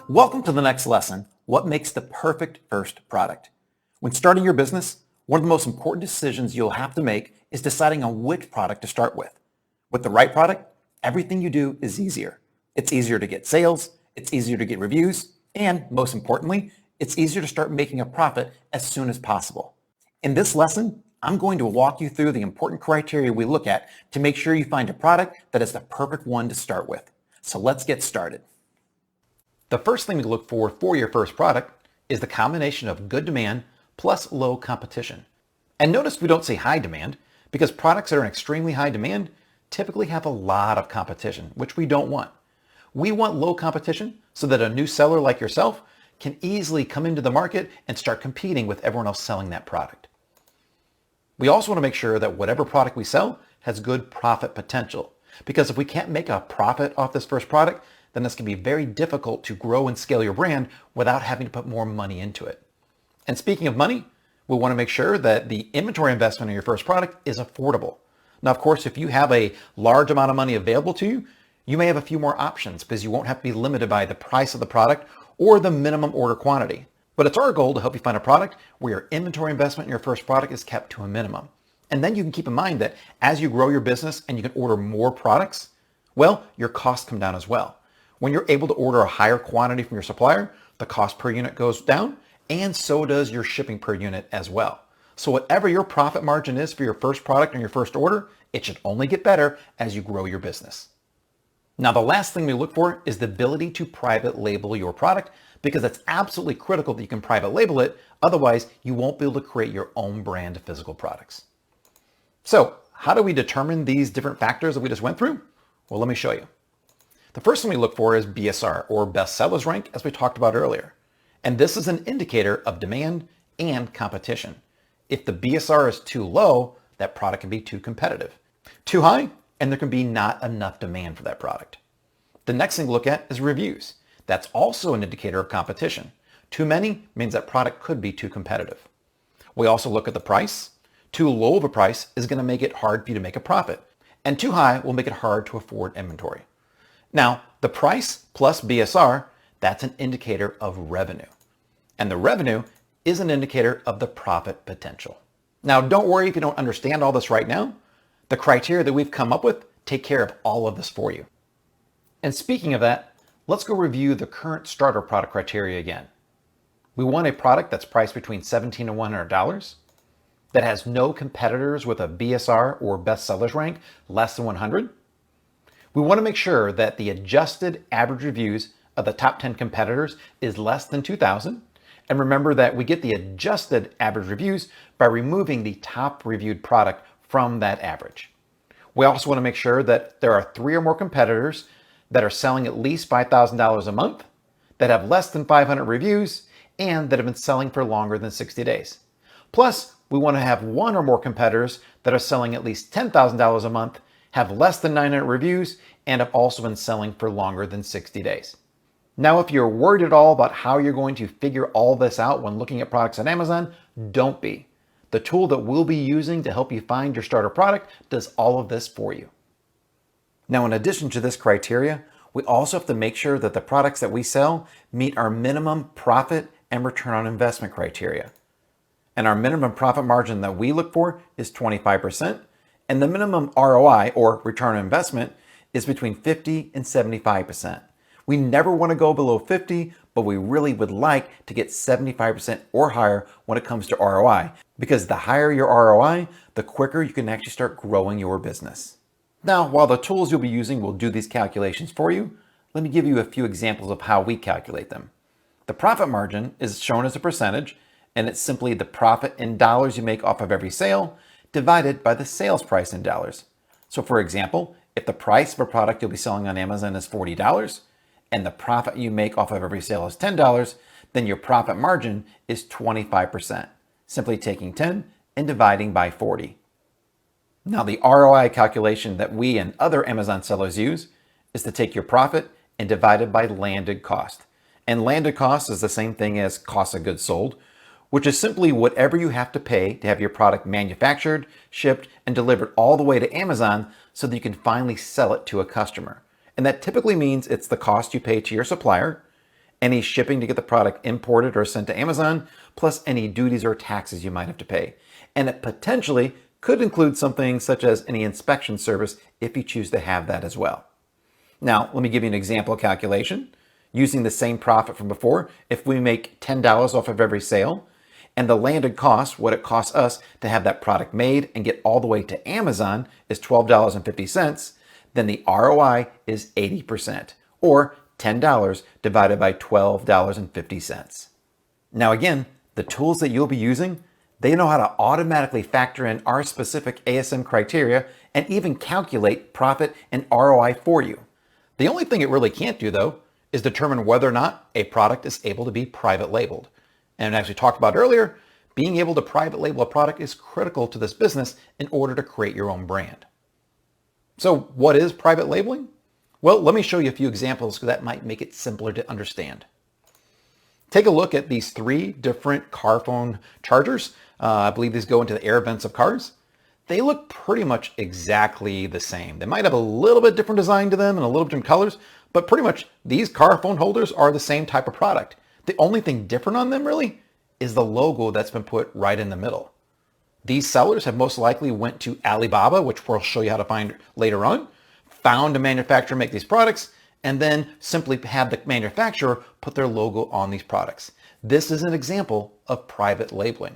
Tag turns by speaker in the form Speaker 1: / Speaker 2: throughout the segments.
Speaker 1: Welcome to the next lesson, what makes the perfect first product? When starting your business, one of the most important decisions you'll have to make is deciding on which product to start with. With the right product, everything you do is easier. It's easier to get sales, it's easier to get reviews, and most importantly, it's easier to start making a profit as soon as possible. In this lesson, I'm going to walk you through the important criteria we look at to make sure you find a product that is the perfect one to start with. So let's get started. The first thing to look for your first product is the combination of good demand plus low competition. And notice we don't say high demand because products that are in extremely high demand typically have a lot of competition, which we don't want. We want low competition so that a new seller like yourself can easily come into the market and start competing with everyone else selling that product. We also want to make sure that whatever product we sell has good profit potential, because if we can't make a profit off this first product, then it's going to be very difficult to grow and scale your brand without having to put more money into it. And speaking of money, we want to make sure that the inventory investment in your first product is affordable. Now, of course, if you have a large amount of money available to you, you may have a few more options because you won't have to be limited by the price of the product or the minimum order quantity. But it's our goal to help you find a product where your inventory investment in your first product is kept to a minimum. And then you can keep in mind that as you grow your business and you can order more products, well, your costs come down as well. When you're able to order a higher quantity from your supplier, the cost per unit goes down, and so does your shipping per unit as well. So whatever your profit margin is for your first product and your first order, it should only get better as you grow your business. Now, the last thing we look for is the ability to private label your product, because it's absolutely critical that you can private label it. Otherwise, you won't be able to create your own brand of physical products. So how do we determine these different factors that we just went through? Well, let me show you. The first thing we look for is BSR, or best sellers rank, as we talked about earlier. And this is an indicator of demand and competition. If the BSR is too low, that product can be too competitive. Too high, and there can be not enough demand for that product. The next thing to look at is reviews. That's also an indicator of competition. Too many means that product could be too competitive. We also look at the price. Too low of a price is going to make it hard for you to make a profit. And too high will make it hard to afford inventory. Now, the price plus BSR, that's an indicator of revenue. And the revenue is an indicator of the profit potential. Now, don't worry if you don't understand all this right now. The criteria that we've come up with take care of all of this for you. And speaking of that, let's go review the current starter product criteria again. We want a product that's priced between $17 and $100, that has no competitors with a BSR or best sellers rank less than 100. We want to make sure that the adjusted average reviews of the top 10 competitors is less than 2,000. And remember that we get the adjusted average reviews by removing the top reviewed product from that average. We also want to make sure that there are 3 or more competitors that are selling at least $5,000 a month, that have less than 500 reviews, and that have been selling for longer than 60 days. Plus, we want to have 1 or more competitors that are selling at least $10,000 a month, have less than 900 reviews, and have also been selling for longer than 60 days. Now, if you're worried at all about how you're going to figure all this out when looking at products on Amazon, don't be. The tool that we'll be using to help you find your starter product does all of this for you. Now, in addition to this criteria, we also have to make sure that the products that we sell meet our minimum profit and return on investment criteria. And our minimum profit margin that we look for is 25%, and the minimum ROI, or return on investment, is between 50 and 75%. We never want to go below 50, but we really would like to get 75% or higher when it comes to ROI, because the higher your ROI, the quicker you can actually start growing your business. Now, while the tools you'll be using will do these calculations for you, let me give you a few examples of how we calculate them. The profit margin is shown as a percentage, and it's simply the profit in dollars you make off of every sale divided by the sales price in dollars. So for example, if the price of a product you'll be selling on Amazon is $40 and the profit you make off of every sale is $10, then your profit margin is 25%, simply taking 10 and dividing by 40. Now, the ROI calculation that we and other Amazon sellers use is to take your profit and divide it by landed cost. And landed cost is the same thing as cost of goods sold, which is simply whatever you have to pay to have your product manufactured, shipped, and delivered all the way to Amazon so that you can finally sell it to a customer. And that typically means it's the cost you pay to your supplier, any shipping to get the product imported or sent to Amazon, plus any duties or taxes you might have to pay. And it potentially could include something such as any inspection service if you choose to have that as well. Now, let me give you an example calculation. Using the same profit from before, if we make $10 off of every sale, and the landed cost, what it costs us to have that product made and get all the way to Amazon, is $12.50, then the ROI is 80%, or $10 divided by $12.50. Now again, the tools that you'll be using, they know how to automatically factor in our specific ASM criteria and even calculate profit and ROI for you. The only thing it really can't do, though, is determine whether or not a product is able to be private labeled. And as we talked about earlier, being able to private label a product is critical to this business in order to create your own brand. So what is private labeling? Well, let me show you a few examples that might make it simpler to understand. Take a look at these 3 different car phone chargers. I believe these go into the air vents of cars. They look pretty much exactly the same. They might have a little bit different design to them and a little different colors, but pretty much these car phone holders are the same type of product. The only thing different on them really is the logo that's been put right in the middle. These sellers have most likely went to Alibaba, which we'll show you how to find later on, found a manufacturer make these products, and then simply have the manufacturer put their logo on these products. This is an example of private labeling.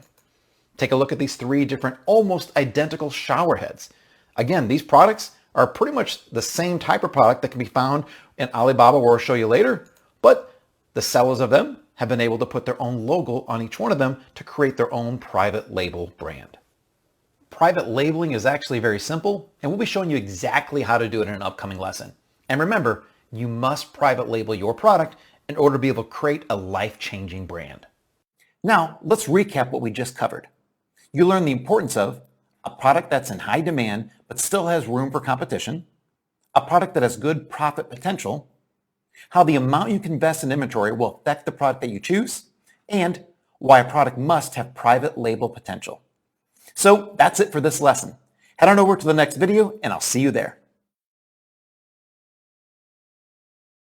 Speaker 1: Take a look at these 3 different almost identical shower heads. Again, these products are pretty much the same type of product that can be found in Alibaba, where I'll show you later, but the sellers of them have been able to put their own logo on each one of them to create their own private label brand. Private labeling is actually very simple, and we'll be showing you exactly how to do it in an upcoming lesson. And remember, you must private label your product in order to be able to create a life-changing brand. Now, let's recap what we just covered. You learned the importance of a product that's in high demand but still has room for competition, a product that has good profit potential, how the amount you can invest in inventory will affect the product that you choose, and why a product must have private label potential. So that's it for this lesson. Head on over to the next video and I'll see you there.